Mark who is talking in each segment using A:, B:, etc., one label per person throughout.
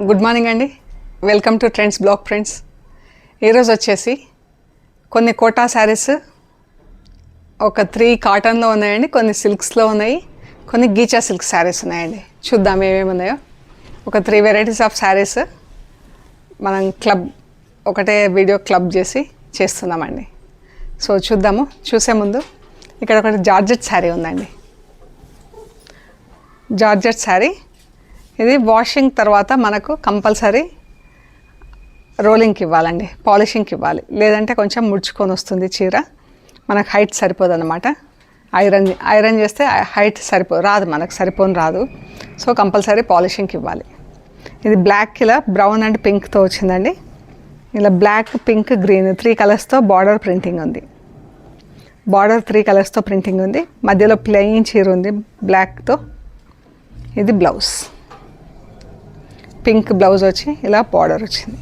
A: Good morning అండి, welcome to trends blog friends. ఈరోజు వచ్చేసి కొన్ని కోటా శారీస్, ఒక 3 కాటన్లో ఉన్నాయండి, కొన్ని సిల్క్స్లో ఉన్నాయి, కొన్ని గీచా సిల్క్ శారీస్ ఉన్నాయండి. చూద్దాం ఏమేమి ఉన్నాయో. ఒక 3 వెరైటీస్ ఆఫ్ శారీస్ మనం ఒకటే వీడియో క్లబ్ చేస్తున్నామండి. సో చూద్దాము. చూసే ముందు ఇక్కడ ఒకటి జార్జెట్ శారీ ఉందండి. జార్జెట్ శారీ ఇది వాషింగ్ తర్వాత మనకు కంపల్సరీ రోలింగ్కి ఇవ్వాలండి, పాలిషింగ్కి ఇవ్వాలి, లేదంటే కొంచెం ముడుచుకొని వస్తుంది చీర, మనకు హైట్ సరిపోదు అనమాట. ఐరన్ చేస్తే హైట్ రాదు, మనకు రాదు. సో కంపల్సరీ పాలిషింగ్కి ఇవ్వాలి. ఇది బ్లాక్ ఇలా బ్రౌన్ అండ్ పింక్తో వచ్చిందండి. ఇలా బ్లాక్, పింక్, గ్రీన్ 3 కలర్స్తో బార్డర్ ప్రింటింగ్ ఉంది. బార్డర్ 3 కలర్స్తో ప్రింటింగ్ ఉంది. మధ్యలో ప్లెయిన్ చీర ఉంది బ్లాక్తో. ఇది బ్లౌజ్, పింక్ బ్లౌజ్ వచ్చి ఇలా బార్డర్ వచ్చింది.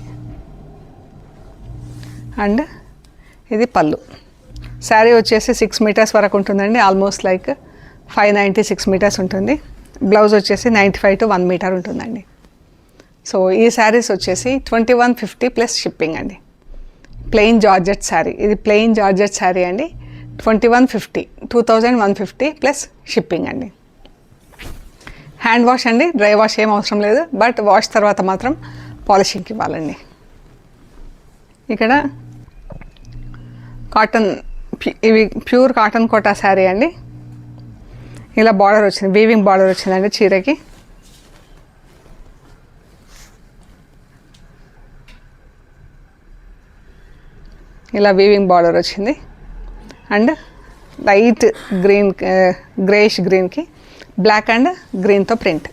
A: అండ్ ఇది పళ్ళు. శారీ వచ్చేసి 6 మీటర్స్ వరకు ఉంటుందండి, ఆల్మోస్ట్ లైక్ 596 మీటర్స్ ఉంటుంది. బ్లౌజ్ వచ్చేసి 95 to 1 మీటర్ ఉంటుందండి. సో ఈ శారీస్ వచ్చేసి 2150 ప్లస్ షిప్పింగ్ అండి. ప్లెయిన్ జార్జెట్ శారీ, ఇది ప్లెయిన్ జార్జెట్ శారీ అండి. 2150 ప్లస్ షిప్పింగ్ అండి. హ్యాండ్ వాష్ అండి, డ్రై వాష్ ఏం అవసరం లేదు, బట్ వాష్ తర్వాత మాత్రం పాలిషింగ్కి ఇవ్వాలండి. ఇక్కడ కాటన్, ఇవి ప్యూర్ కాటన్ కోటా శారీ అండి. ఇలా బార్డర్ వచ్చింది, వీవింగ్ బార్డర్ వచ్చిందండి చీరకి. ఇలా వీవింగ్ బార్డర్ వచ్చింది. అండ్ లైట్ గ్రీన్, గ్రేష్ గ్రీన్కి బ్లాక్ అండ్ గ్రీన్తో ప్రింట్.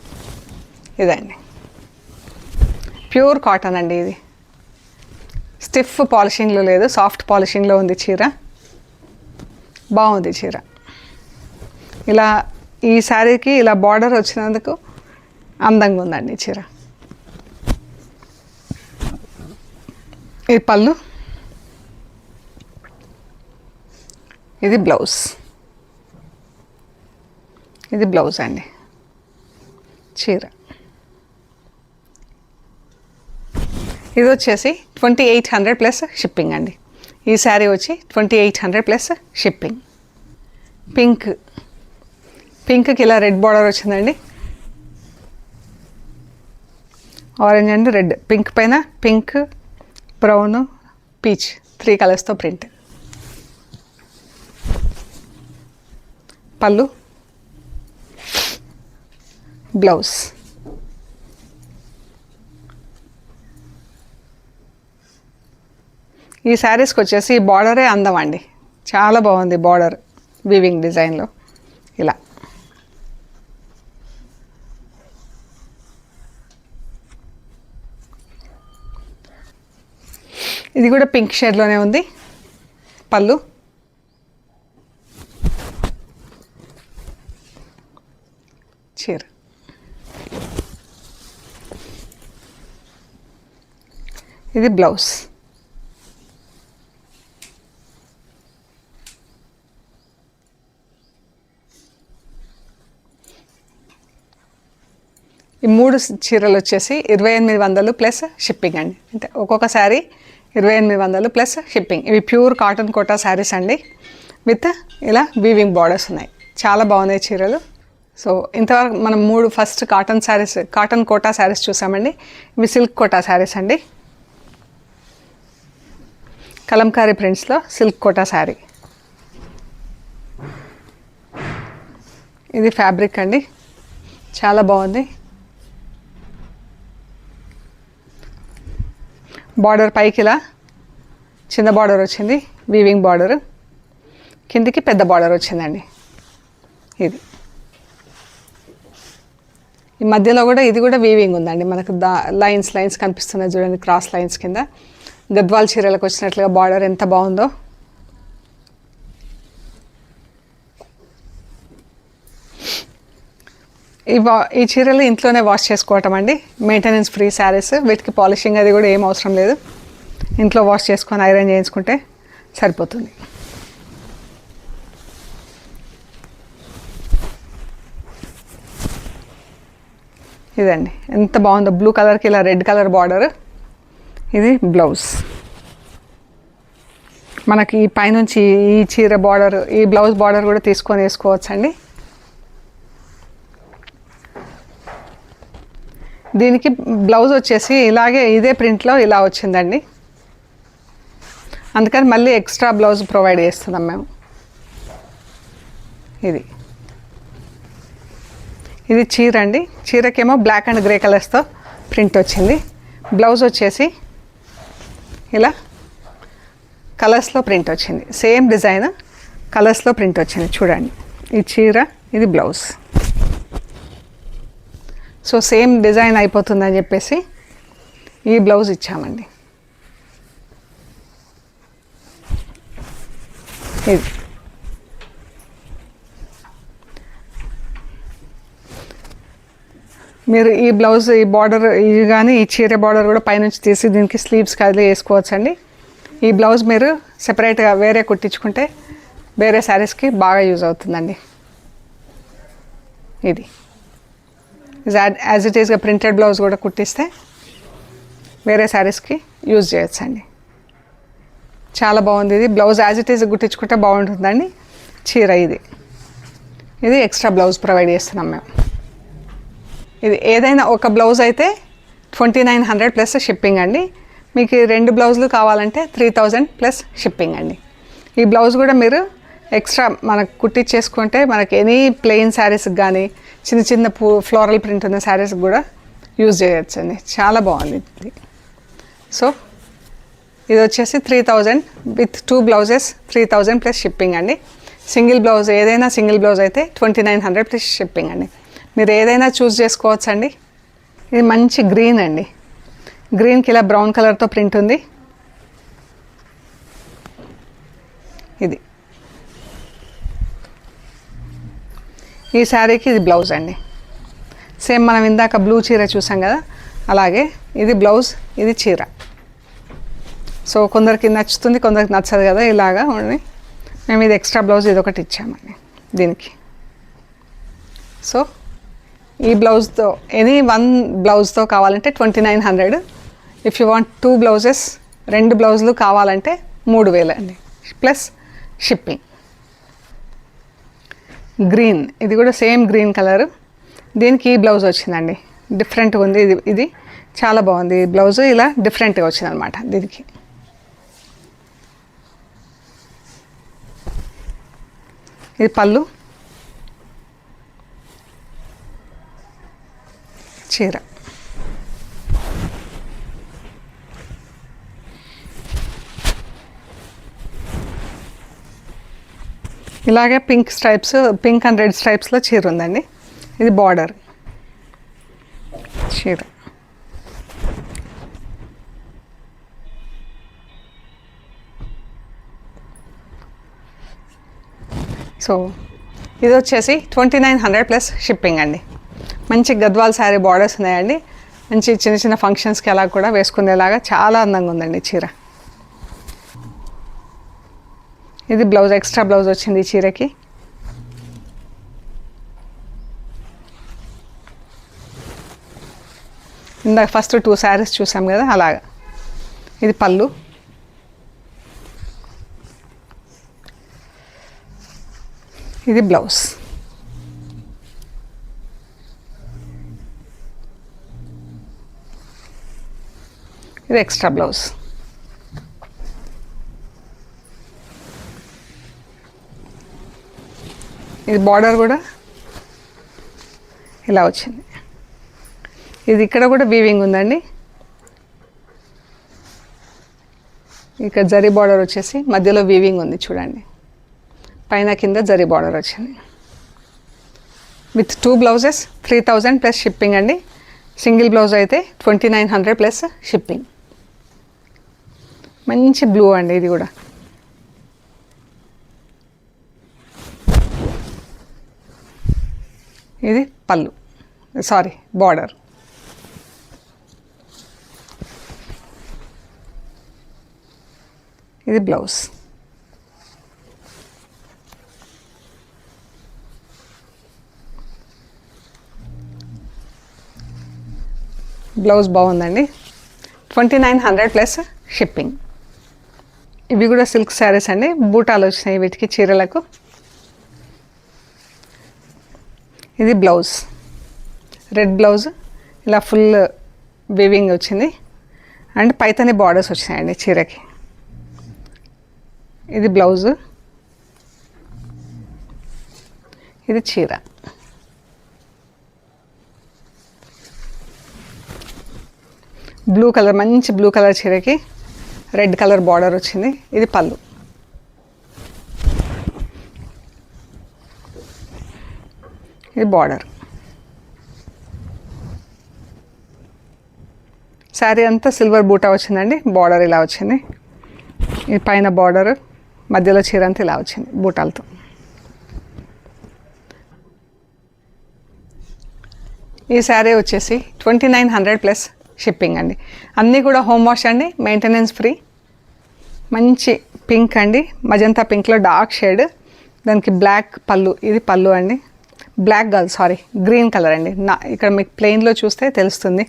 A: ఇదండి ప్యూర్ కాటన్ అండి. ఇది స్టిఫ్ పాలిషింగ్లో లేదు, సాఫ్ట్ పాలిషింగ్లో ఉంది చీర. బాగుంది చీర. ఇలా ఈ శారీకి ఇలా బార్డర్ వచ్చినందుకు అందంగా ఉందండి చీర. ఇది పళ్ళు, ఇది బ్లౌజ్. ఇది బ్లౌజ్ అండి. చీర ఇది వచ్చేసి 2800 ప్లస్ షిప్పింగ్ అండి. ఈ శారీ వచ్చి 2800 ప్లస్ షిప్పింగ్. పింక్కి ఇలా రెడ్ బార్డర్ వచ్చిందండి. ఆరెంజ్ అండ్ రెడ్, పింక్ పైన పింక్, బ్రౌన్, పీచ్ 3 కలర్స్తో ప్రింట్. పళ్ళు, బ్లౌజ్. ఈ శారీస్కి వచ్చేసి బార్డరే అందం అండి, చాలా బాగుంది బార్డర్ వీవింగ్ డిజైన్లో. ఇలా ఇది కూడా పింక్ షేడ్లోనే ఉంది. పళ్ళు, చీర. ఇది బ్లౌజ్. ఈ 3 చీరలు వచ్చేసి 2800 ప్లస్ షిప్పింగ్ అండి. అంటే ఒక్కొక్క శారీ 2800 ప్లస్ షిప్పింగ్. ఇవి ప్యూర్ కాటన్ కోటా శారీస్ అండి, విత్ ఇలా వీవింగ్ బార్డర్స్ ఉన్నాయి. చాలా బాగున్నాయి చీరలు. సో ఇంతవరకు మనం 3 first cotton saris, cotton Kota saris చూసామండి. ఇవి సిల్క్ కోటా శారీస్ అండి. కలంకారీ ప్రింట్స్లో సిల్క్ కోటా శారీ. ఇది ఫ్యాబ్రిక్ అండి, చాలా బాగుంది. బార్డర్ పైకి ఇలా చిన్న బార్డర్ వచ్చింది, వీవింగ్ బార్డర్, కిందికి పెద్ద బార్డర్ వచ్చిందండి. ఈ మధ్యలో కూడా ఇది కూడా వీవింగ్ ఉందండి. మనకు లైన్స్ కనిపిస్తున్నాయి చూడండి, క్రాస్ లైన్స్ కింద. గద్వాల్ చీరలకు వచ్చినట్లుగా బార్డర్ ఎంత బాగుందో. ఈ చీరలు ఇంట్లోనే వాష్ చేసుకోవటం అండి. Maintenance free saris. వీటికి పాలిషింగ్ అది కూడా ఏం అవసరం లేదు. ఇంట్లో వాష్ చేసుకొని ఐరన్ చేయించుకుంటే సరిపోతుంది. ఇదండి ఎంత బాగుందో, బ్లూ కలర్కి ఇలా రెడ్ కలర్ బార్డర్. ఇది బ్లౌజ్. మనకి ఈ పైనుంచి ఈ చీర బార్డర్, ఈ బ్లౌజ్ బార్డర్ కూడా తీసుకొని వేసుకోవచ్చండి. దీనికి బ్లౌజ్ వచ్చేసి ఇలాగే ఇదే ప్రింట్లో ఇలా వచ్చిందండి. అందుకని మళ్ళీ ఎక్స్ట్రా బ్లౌజ్ ప్రొవైడ్ చేస్తున్నాం మేము. ఇది చీర అండి. చీరకేమో బ్లాక్ అండ్ గ్రే కలర్స్తో ప్రింట్ వచ్చింది. బ్లౌజ్ వచ్చేసి ఇలా కలర్స్లో ప్రింట్ వచ్చింది. సేమ్ డిజైన్ కలర్స్లో ప్రింట్ వచ్చింది చూడండి. ఈ చీర, ఇది బ్లౌజ్. సో సేమ్ డిజైన్ అయిపోతుందని చెప్పేసి ఈ బ్లౌజ్ ఇచ్చామండి. ఇది మీరు ఈ బ్లౌజ్, ఈ బార్డర్, ఇది కానీ ఈ చీర బార్డర్ కూడా పైనుంచి తీసి దీనికి స్లీవ్స్ కదిలి వేసుకోవచ్చండి. ఈ బ్లౌజ్ మీరు సెపరేట్గా వేరే కుట్టించుకుంటే వేరే శారీస్కి బాగా యూజ్ అవుతుందండి. ఇది యాజ్ ఇట్ ఈస్గా ప్రింటెడ్ బ్లౌజ్ కూడా కుట్టిస్తే వేరే శారీస్కి యూజ్ చేయొచ్చండి. చాలా బాగుంది. ఇది బ్లౌజ్ యాజ్ ఇట్ ఈస్ కుట్టించుకుంటే బాగుంటుందండి. చీర ఇది ఎక్స్ట్రా బ్లౌజ్ ప్రొవైడ్ చేస్తున్నాం మేము. ఇది ఏదైనా ఒక బ్లౌజ్ అయితే 2900 ప్లస్ షిప్పింగ్ అండి. మీకు 2 బ్లౌజులు కావాలంటే 3000 ప్లస్ షిప్పింగ్ అండి. ఈ బ్లౌజ్ కూడా మీరు ఎక్స్ట్రా మనకు కుట్టించేసుకుంటే మనకి ఎనీ ప్లెయిన్ శారీస్కి కానీ చిన్న చిన్న ఫ్లోరల్ ప్రింట్ ఉన్న శారీస్కి కూడా యూజ్ చేయొచ్చండి. చాలా బాగుంది ఇది. సో ఇది వచ్చేసి 3000 విత్ 2 బ్లౌజెస్ 3000 ప్లస్ షిప్పింగ్ అండి. సింగిల్ బ్లౌజ్ ఏదైనా సింగిల్ బ్లౌజ్ అయితే 2900 ప్లస్ షిప్పింగ్ అండి. మీరు ఏదైనా చూస్ చేసుకోవచ్చండి. ఇది మంచి గ్రీన్ అండి. గ్రీన్కి ఇలా బ్రౌన్ కలర్తో ప్రింట్ ఉంది. ఇది ఈ శారీకి ఇది బ్లౌజ్ అండి. సేమ్ మనం ఇందాక బ్లూ చీర చూసాం కదా, అలాగే ఇది బ్లౌజ్, ఇది చీర. సో కొందరికి నచ్చుతుంది, కొందరికి నచ్చదు కదా. ఇలాగా ఉండి మేము ఇది ఎక్స్ట్రా బ్లౌజ్ ఇది ఒకటి ఇచ్చామండి దీనికి. సో ఈ బ్లౌజ్తో ఎనీ 1 బ్లౌజ్తో కావాలంటే 2900. ఇఫ్ యూ వాంట్ 2 బ్లౌజెస్, 2 బ్లౌజులు కావాలంటే 3000 అండి ప్లస్ షిప్పింగ్. గ్రీన్, ఇది కూడా సేమ్ గ్రీన్ కలర్. దీనికి ఈ బ్లౌజ్ వచ్చిందండి. డిఫరెంట్గా ఉంది. ఇది చాలా బాగుంది. ఈ బ్లౌజ్ ఇలా డిఫరెంట్గా వచ్చింది అనమాట దీనికి. ఇది పళ్ళు, చీర. ఇలాగే pink stripes, pink and red స్ట్రైప్స్లో చీర ఉందండి. ఇది బార్డర్ చీర. సో ఇది వచ్చేసి 2900 ప్లస్ షిప్పింగ్ అండి. మంచి గద్వాల్ శారీ బార్డర్స్ ఉన్నాయండి. మంచి చిన్న చిన్న ఫంక్షన్స్కి అలా కూడా వేసుకునేలాగా చాలా అందంగా ఉందండి చీర. ఇది బ్లౌజ్, ఎక్స్ట్రా బ్లౌజ్ వచ్చింది ఈ చీరకి. ఇందాక ఫస్ట్ 2 శారీస్ చూసాం కదా, అలాగా. ఇది పళ్ళు, ఇది బ్లౌజ్. ఇది ఎక్స్ట్రా బ్లౌజ్. ఇది బార్డర్ కూడా ఇలా వచ్చింది. ఇది ఇక్కడ కూడా వీవింగ్ ఉందండి. ఇక్కడ జరీ బార్డర్ వచ్చేసి మధ్యలో వీవింగ్ ఉంది చూడండి. పైన కింద జరీ బార్డర్ వచ్చింది. విత్ 2 బ్లౌజెస్ 3000 ప్లస్ షిప్పింగ్ అండి. సింగిల్ బ్లౌజ్ అయితే 2900 ప్లస్ షిప్పింగ్. మంచి బ్లూ అండి ఇది కూడా. ఇది పళ్ళు, సారీ బార్డర్. ఇది బ్లౌజ్. బ్లౌజ్ బాగుందండి. 2900 ప్లస్ షిప్పింగ్. ఇవి కూడా సిల్క్ శారీస్ అండి. బూటాలు వచ్చినాయి వీటికి చీరలకు. ఇది బ్లౌజ్, రెడ్ బ్లౌజ్, ఇలా ఫుల్ వీవింగ్ వచ్చింది అండ్ పైతని బార్డర్స్ వచ్చినాయండి చీరకి. ఇది బ్లౌజు, ఇది చీర. బ్లూ కలర్, మంచి బ్లూ కలర్ చీరకి రెడ్ కలర్ బార్డర్ వచ్చింది. ఇది పళ్ళు. ఇది బార్డర్. శారీ అంతా సిల్వర్ బూటా వచ్చిందండి. బార్డర్ ఇలా వచ్చింది. ఈ పైన బార్డర్, మధ్యలో చీర అంతా ఇలా వచ్చింది బూటాలతో. ఈ శారీ వచ్చేసి 2900 ప్లస్ షిప్పింగ్ అండి. అన్నీ కూడా హోమ్ వాష్ అండి, మెయింటెనెన్స్ ఫ్రీ. మంచి పింక్ అండి, మజంతా పింక్లో డార్క్ షేడ్, దానికి బ్లాక్ పళ్ళు. ఇది పళ్ళు అండి. బ్లాక్ కాదు, సారీ గ్రీన్ కలర్ అండి. ఇక్కడ మీకు ప్లెయిన్లో చూస్తే తెలుస్తుంది.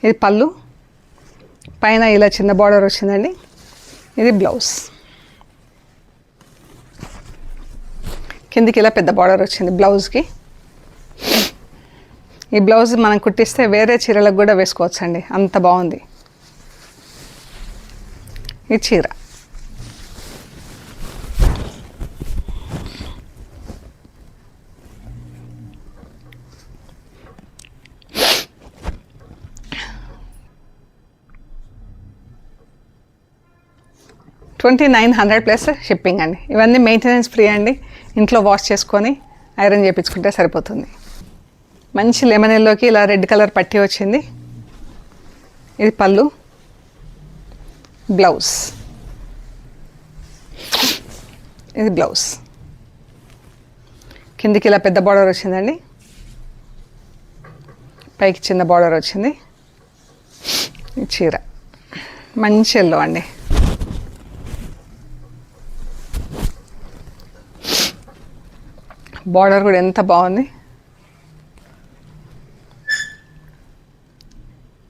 A: ఇది పళ్ళు, పైన ఇలా చిన్న బార్డర్ వచ్చిందండి. ఇది బ్లౌజ్, కిందికి ఇలా పెద్ద బార్డర్ వచ్చింది బ్లౌజ్కి. ఈ బ్లౌజ్ మనం కుట్టిస్తే వేరే చీరలకు కూడా వేసుకోవచ్చండి, అంత బాగుంది. ఈ చీర $2900 ప్లస్ షిప్పింగ్ అండి. ఇవన్నీ మెయింటెనెన్స్ ఫ్రీ అండి. ఇంట్లో వాష్ చేసుకొని ఐరన్ చేయించుకుంటే సరిపోతుంది. మంచి లెమన్ ఎల్లోకి ఇలా రెడ్ కలర్ పట్టీ వచ్చింది. ఇది పళ్ళు, బ్లౌజ్. ఇది బ్లౌజ్, కిందికి ఇలా పెద్ద బార్డర్ వచ్చిందండి, పైకి చిన్న బార్డర్ వచ్చింది. ఈ చీర మంచి ఎల్లో అండి. బార్డర్ కూడా ఎంత బాగుంది.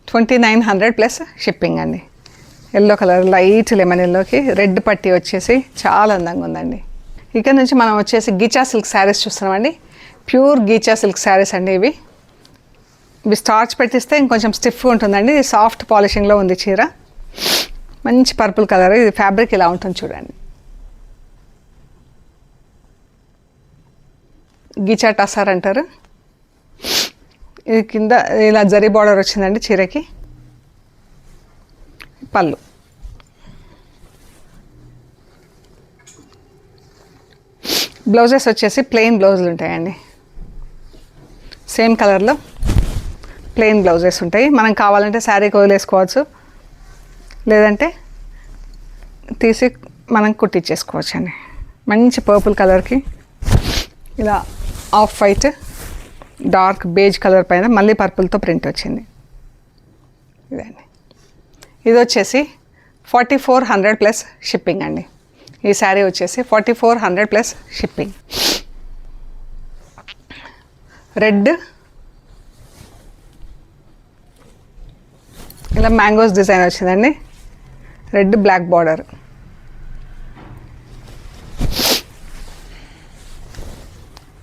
A: 2900 ప్లస్ షిప్పింగ్ అండి. ఎల్లో కలర్, లైట్ లెమన్ ఎల్లోకి రెడ్ పట్టీ వచ్చేసి చాలా అందంగా ఉందండి. ఇక్కడ నుంచి మనం వచ్చేసి గీచా సిల్క్ శారీస్ చూస్తున్నామండి. ప్యూర్ గీచా సిల్క్ శారీస్ అండి ఇవి. ఇవి స్టార్చ్ పెట్టిస్తే ఇంకొంచెం స్టిఫ్గా ఉంటుందండి. ఇది సాఫ్ట్ పాలిషింగ్లో ఉంది చీర. మంచి పర్పుల్ కలర్. ఇది ఫ్యాబ్రిక్ ఇలా ఉంటుంది చూడండి. గీచా టసర్ అంటారు. ఇది కింద ఇలా జరీ బార్డర్ వచ్చిందండి చీరకి. పళ్ళు, బ్లౌజెస్ వచ్చేసి ప్లెయిన్ బ్లౌజులు ఉంటాయండి. సేమ్ కలర్లో ప్లెయిన్ బ్లౌజెస్ ఉంటాయి. మనం కావాలంటే శారీకి వదిలేసుకోవచ్చు, లేదంటే తీసి మనం కుట్టించేసుకోవచ్చు అండి. మంచి పర్పుల్ కలర్కి ఇలా off white, dark beige colour పైన మళ్ళీ పర్పుల్తో ప్రింట్ వచ్చింది. ఇదండి. ఇది వచ్చేసి 4400 ప్లస్ షిప్పింగ్ అండి. ఈ శారీ వచ్చేసి 4400 ప్లస్ షిప్పింగ్. రెడ్, ఇలా మ్యాంగోస్ డిజైన్ వచ్చిందండి. Red black border.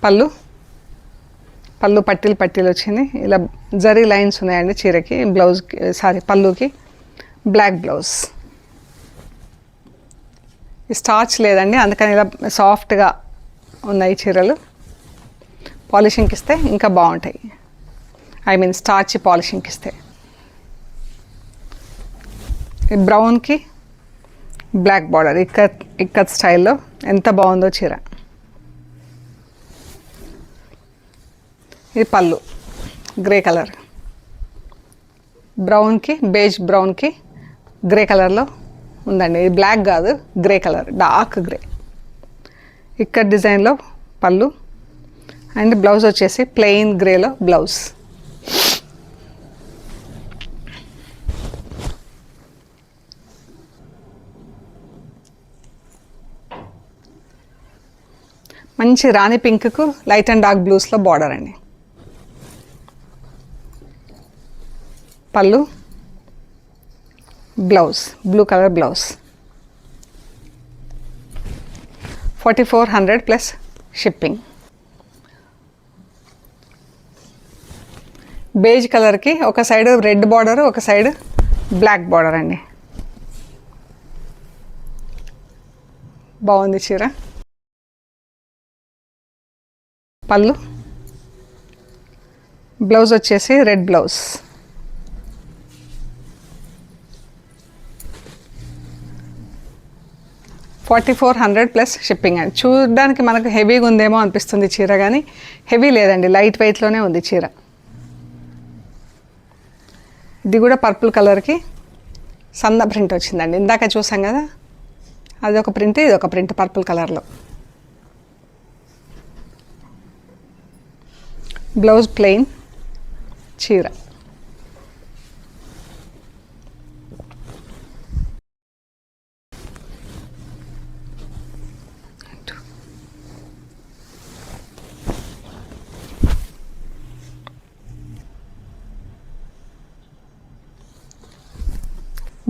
A: పళ్ళు, పళ్ళు పట్టీలు వచ్చింది. ఇలా జరీ లైన్స్ ఉన్నాయండి చీరకి. బ్లౌజ్కి, సారీ పళ్ళుకి బ్లాక్ బ్లౌజ్. స్టార్చ్ లేదండి, అందుకని ఇలా సాఫ్ట్గా ఉన్నాయి చీరలు. పాలిషింగ్కి ఇస్తే ఇంకా బాగుంటాయి. ఐ మీన్ స్టార్చ్ పాలిషింగ్కి ఇస్తే. ఈ బ్రౌన్కి బ్లాక్ బార్డర్ ఇక్కత్ స్టైల్లో ఎంత బాగుందో చీర. ఇది పళ్ళు గ్రే కలర్, బ్రౌన్కి బేజ్ బ్రౌన్కి గ్రే కలర్లో ఉందండి. ఇది బ్లాక్ కాదు, గ్రే కలర్, డార్క్ గ్రే. ఇక్కడ డిజైన్లో పళ్ళు అండ్ బ్లౌజ్ వచ్చేసి ప్లెయిన్ గ్రేలో బ్లౌజ్. మంచి రాణి పింక్కు లైట్ అండ్ డార్క్ బ్లూస్లో బార్డర్ అండి. పళ్ళు, blouse blue colour blouse. 4400 plus shipping. Beige కలర్కి ఒక సైడ్ రెడ్ బార్డర్, ఒక సైడ్ బ్లాక్ బార్డర్ అండి. బాగుంది చీర. పళ్ళు, బ్లౌజ్ వచ్చేసి రెడ్ బ్లౌజ్. $4400 ప్లస్ షిప్పింగ్ అండి. చూడడానికి మనకు హెవీగా ఉందేమో అనిపిస్తుంది చీర, కానీ హెవీ లేదండి, లైట్ వెయిట్లోనే ఉంది చీర. ఇది కూడా పర్పుల్ కలర్కి సన్న ప్రింట్ వచ్చిందండి. ఇందాక చూసాం కదా, అదొక ప్రింట్, ఇది ఒక ప్రింట్ పర్పుల్ కలర్లో. బ్లౌజ్ ప్లెయిన్ చీర.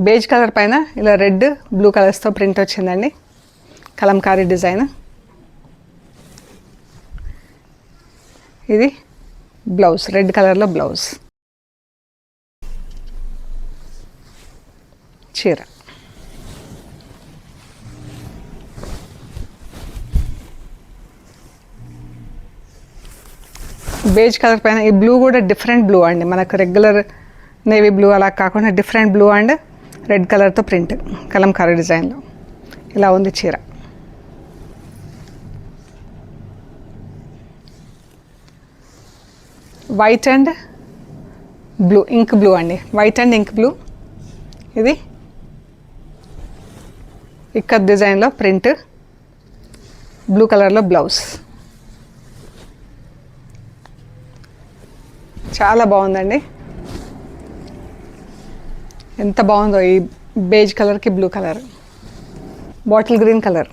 A: బేజ్ కలర్ పైన ఇలా రెడ్ బ్లూ కలర్స్తో ప్రింట్ వచ్చిందండి, కలంకారీ డిజైన్. ఇది బ్లౌజ్ రెడ్ కలర్లో బ్లౌజ్. చీర బేజ్ కలర్ పైన ఈ బ్లూ కూడా డిఫరెంట్ బ్లూ అండి, మనకు రెగ్యులర్ నేవీ బ్లూ అలా కాకుండా డిఫరెంట్ బ్లూ అండ్ రెడ్ కలర్తో ప్రింట్ కలంకారీ డిజైన్లో ఇలా ఉంది చీర. White and blue, ink blue అండి, వైట్ అండ్ ఇంక్ బ్లూ. ఇది ఇక్కత్ డిజైన్లో ప్రింట్, బ్లూ కలర్లో బ్లౌజ్. చాలా బాగుందండి, ఎంత బాగుందో ఈ బేజ్ కలర్కి blue colour, bottle green colour.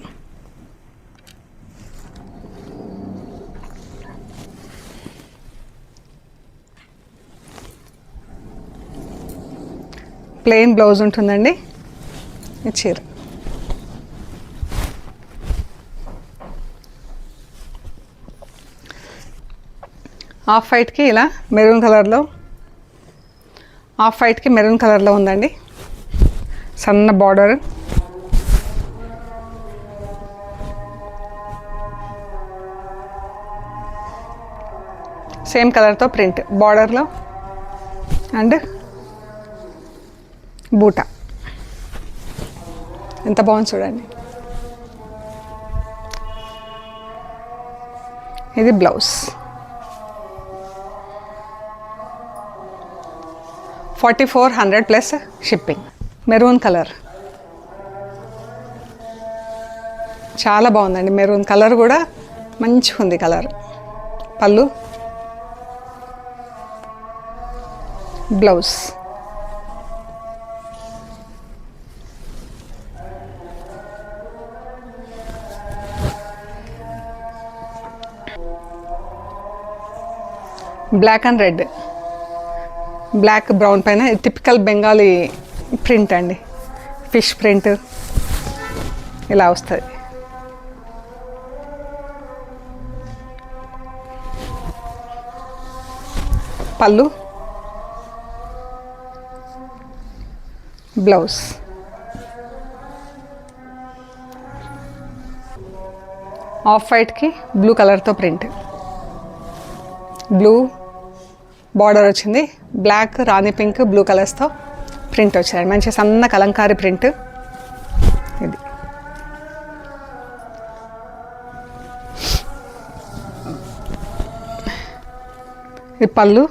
A: Plain blouse ఉంటుందండి ఈ చీర. ఆఫ్ వైట్కి ఇలా మెరూన్ కలర్లో, ఆఫ్ వైట్కి మెరూన్ కలర్లో ఉందండి, సన్న బార్డర్. సేమ్ కలర్తో ప్రింట్ బార్డర్లో అండ్ బూటా. ఎంత బాగుంది చూడండి. ఇది blouse. 4400 plus shipping. Maroon colour చాలా బాగుందండి, మెరూన్ కలర్ కూడా మంచిగా ఉంది colour. Pallu, blouse. Black and red, black brown పైన టిపికల్ బెంగాలీ ప్రింట్ అండి, ఫిష్ ప్రింట్ ఇలా వస్తుంది. పళ్ళు, బ్లౌజ్. ఆఫ్ వైట్కి బ్లూ కలర్తో ప్రింట్, బ్లూ బార్డర్ వచ్చింది, బ్లాక్ రాణి పింక్ బ్లూ కలర్స్తో ప్రింట్ వచ్చాయండి, మంచి సన్న కలంకారీ ప్రింట్. ఇది ఇది పళ్ళు,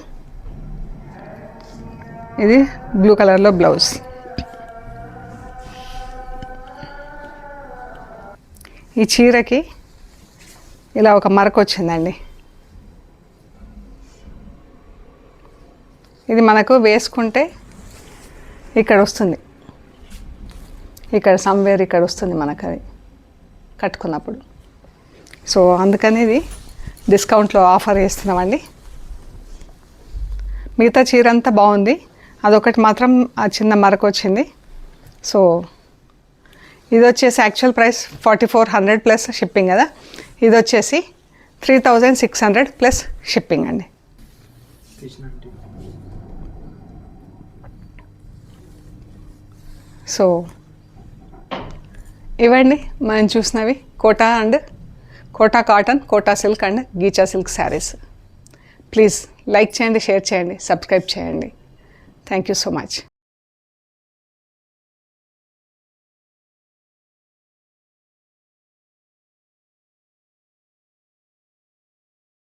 A: ఇది బ్లూ కలర్లో బ్లౌజ్. ఈ చీరకి ఇలా ఒక మరక వచ్చిందండి. ఇది మనకు వేసుకుంటే ఇక్కడ వస్తుంది, ఇక్కడ సమ్వేర్ ఇక్కడ వస్తుంది మనకు అది కట్టుకున్నప్పుడు. సో అందుకని ఇది డిస్కౌంట్లో ఆఫర్ చేస్తున్నామండి. మిగతా చీర అంతా బాగుంది, అదొకటి మాత్రం ఆ చిన్న మరక వచ్చింది. సో ఇది వచ్చేసి యాక్చువల్ ప్రైస్ 4400 ప్లస్ షిప్పింగ్ కదా, ఇది వచ్చేసి 3600 ప్లస్ షిప్పింగ్ అండి. సో ఇవండి మనం చూసినవి Kota and Kota cotton, Kota silk and ghicha silk saris. Please like చేయండి, షేర్ చేయండి, సబ్స్క్రైబ్ చేయండి. Thank you so much.